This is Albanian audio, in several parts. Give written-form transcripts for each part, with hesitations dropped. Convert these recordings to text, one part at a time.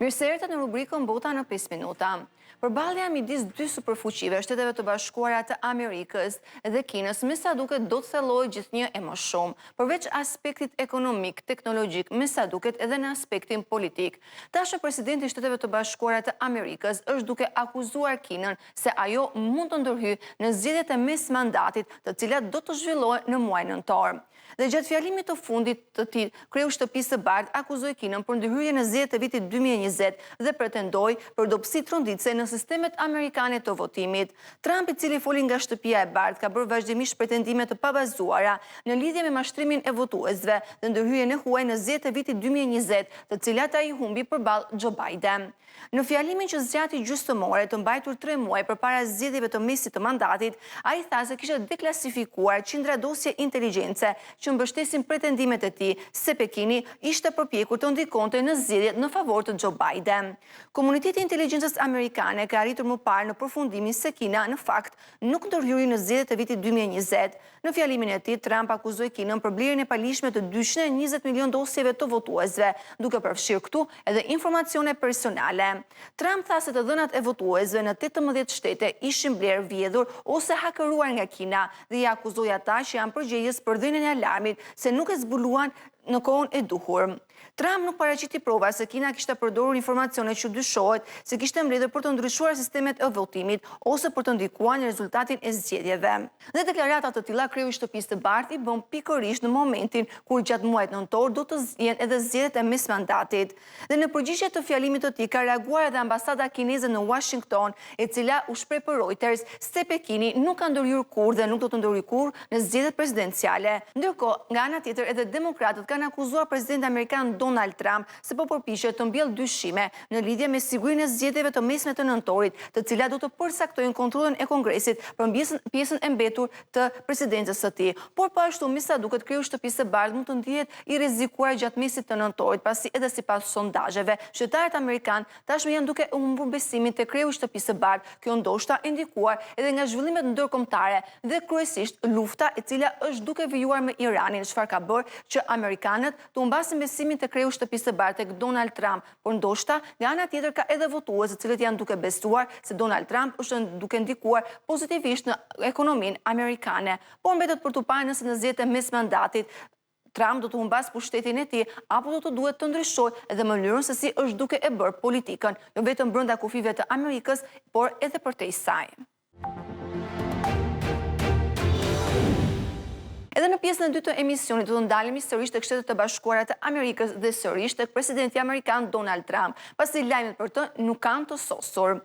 Mirë se erdhët në rubrikën Bota në 5 minuta. Përballja midis dy superfuqive, Shtetet e Bashkuara të Amerikës dhe Kinës, me sa duket do të thellojë gjithnjë e më shumë, përveç aspektit ekonomik, teknologjik, me sa duket edhe në aspektin politik. Tashmë presidenti i Shteteve të Bashkuara të Amerikës është duke akuzuar Kinën se ajo mund të ndërhyjë në zgjedhjet e mesmandatit, të cilat do të zhvillohen në muajin nëntor. Dhe gjatë fjalimit të fundit të tij, kreu i Shtëpisë së Bardhë akuzoi Kinën për ndërhyrje në zgjedhjet e vitit 2020 dhe pretendoi për dobësi tronditse në sistemet amerikane të votimit. Trump, i cili foli nga Shtëpia e Bardhë, ka bërë vazhdimisht pretendime të pabazuara në lidhje me mashtrimin e votuesve dhe ndërhyrjen e huaj në zgjedhjet e vitit 2020, të cilat ai humbi përballë Joe Biden. Në fjalimin që zgjati gjysmore të mbajtur 3 muaj përpara zgjedhjeve të mesit të mandatit, ai tha se kishte deklasifikuar qindra dosje inteligjence që mbështesin pretendimet e tij se Pekini ishte përpjekur të ndikonte në zgjedhjet në favor të Joe Biden. Komuniteti i inteligjencës amerikane ka arritur më parë në përfundimin se Kina në fakt nuk ndërhyri në zgjedhjet e vitit 2020. Në fjalimin e tij, Trump akuzoi Kinën për blerjen e palishme të 220 milion dosjeve të votuesve, duke përfshirë këtu edhe informacione personale. Trump tha se të dhënat e votuesve në 18 shtete ishin blerë, vjedhur ose hakeruar nga Kina dhe i akuzoi ata që janë përgjegjës për dhënien e alarmit se nuk e zbuluan në kohën e duhur. Trump nuk paraqiti prova se Kina kishte përdorur informacione që dyshohet se kishte mbledhur për të ndryshuar sistemet e votimit ose për të ndikuar në rezultatin e zgjedhjeve. Dhe deklarata të tilla kreu i Shtëpisë së Bardhë i bën pikërisht në momentin kur gjatë muajit nëntor do të jenë edhe zgjedhjet e mesmandatit. Dhe në përgjigje të fjalimit të tij ka reaguar edhe ambasada kineze në Washington, e cila u shpreh për Reuters se Pekini nuk ka ndërhyrë kurrë dhe nuk do të ndërhyjë kurrë në zgjedhjet presidenciale. Ndërkohë, nga ana tjetër, edhe demokratët kanë akuzuar presidentin amerikan Donald Trump se po përpiqet të mbjellë dyshime në lidhje me sigurinë e zgjedhjeve të mesme të nëntorit, të cilat do të përcaktojnë kontrollin e Kongresit për pjesën e mbetur të presidencës së tij. Por po ashtu, me sa duket, kreu i Shtëpisë së Bardhë mund të ndihet i rrezikuar gjatë mesit të nëntorit, pasi edhe sipas sondazheve, qytetarët amerikanë tashmë janë duke humbur besimin te kreu i Shtëpisë së Bardhë. Kjo ndoshta e ndikuar edhe nga zhvillimet ndërkombëtare dhe kryesisht lufta e cila është duke vijuar me Iranin, çfarë ka bërë që amerikanët të humbasin besimin te kreu i Shtëpisë së Bardhë tek Donald Trump, por ndoshta nga ana tjetër ka edhe votues të cilët janë duke besuar se Donald Trump është duke ndikuar pozitivisht në ekonominë amerikane. Por mbetet për të parë nëse në zgjedhjet e mesmandatit Trump do të humbas pushtetin e tij apo do të duhet të ndryshojë edhe mënyrën se si është duke e bërë politikën, jo vetëm brenda kufive të Amerikës, por edhe përtej saj. Edhe në pjesën e dytë të emisionit do të ndalemi sërish tek Shtetet e Bashkuara të Amerikës dhe sërish tek presidenti amerikan Donald Trump, pasi lajmet për të nuk kanë të sosur.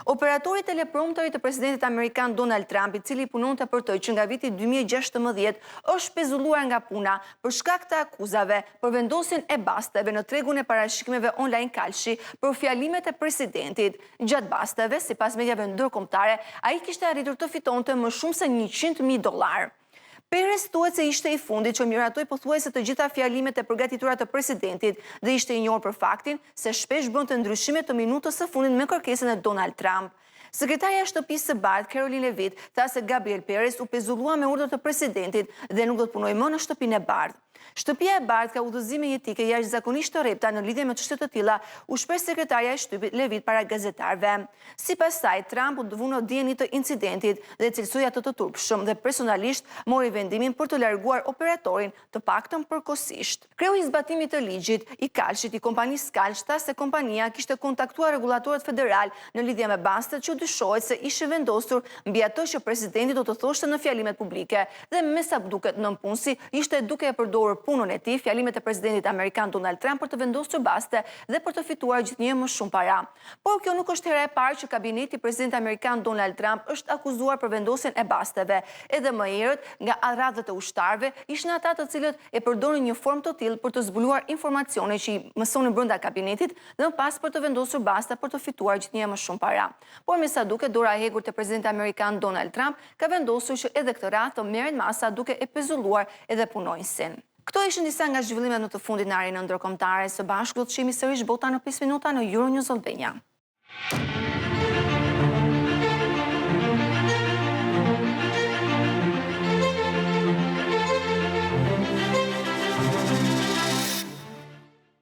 Operatori teleprompterit të presidentit amerikan Donald Trump, i cili punonte për të që nga viti 2016, është pezulluar nga puna për shkak të akuzave për vendosjen e basteve në tregun e parashikimeve online kalshi për fjalimet e presidentit. Gjatë basteve, sipas mediave ndërkombëtare, ai kishte arritur të fitonte më shumë se $100,000. Perez thuhet se ishte i fundit që miratoi pothuajse të gjitha fjalimet e përgatitura të presidentit dhe ishte i njohur për faktin se shpesh bënte ndryshime të minutës së fundit me kërkesën e Donald Trump. Sekretarja e Shtëpisë së Bardhë, Caroline Leavitt, tha se Gabriel Perez u pezullua me urdhër të presidentit dhe nuk do të punojë më në Shtëpinë e Bardhë. Shtëpia e Bardhë ka udhëzime jetike jashtëzakonisht të rrepta në lidhje me çështje të tilla, u shpreh sekretarja e Shtëpisë Leavitt para gazetarëve. Sipas saj, Trump u dëvua në dieni të incidentit dhe cilësoi atë të turpshëm dhe personalisht mori vendimin për të larguar operatorin, të paktën përkohësisht. Kreu i zbatimit të ligjit i kalshit i kompanisë Kalsh tha se kompania kishte kontaktuar rregullatorët federal në lidhje me bastet që dyshohet se ishin vendosur mbi ato që presidenti do të thoshte në fjalimet publike dhe me sa duket nënpunësi ishte duke e përdorur punën e tij, fjalimet e presidentit amerikan Donald Trump për të vendosur baste dhe për të fituar gjithnjë më shumë para. Por kjo nuk është hera e parë që kabineti i presidentit amerikan Donald Trump është akuzuar për vendosjen e basteve. Edhe më herët nga radhët e ushtarëve ishin ata të cilët e përdorin një formë të tillë për të zbuluar informacione që i mësonin brenda kabinetit dhe më pas për të vendosur basta për të fituar gjithnjë më shumë para. Por me sa duket, dora e hegur te presidenti amerikan Donald Trump ka vendosur që edhe këtë radhë të merret masa duke e pezulluar edhe punonjësin. Këto ishin disa nga zhvillimet në të fundit në arenën ndërkombëtare. Së bashku do të shihemi sërish Bota në 5 minuta në Euronews Albania.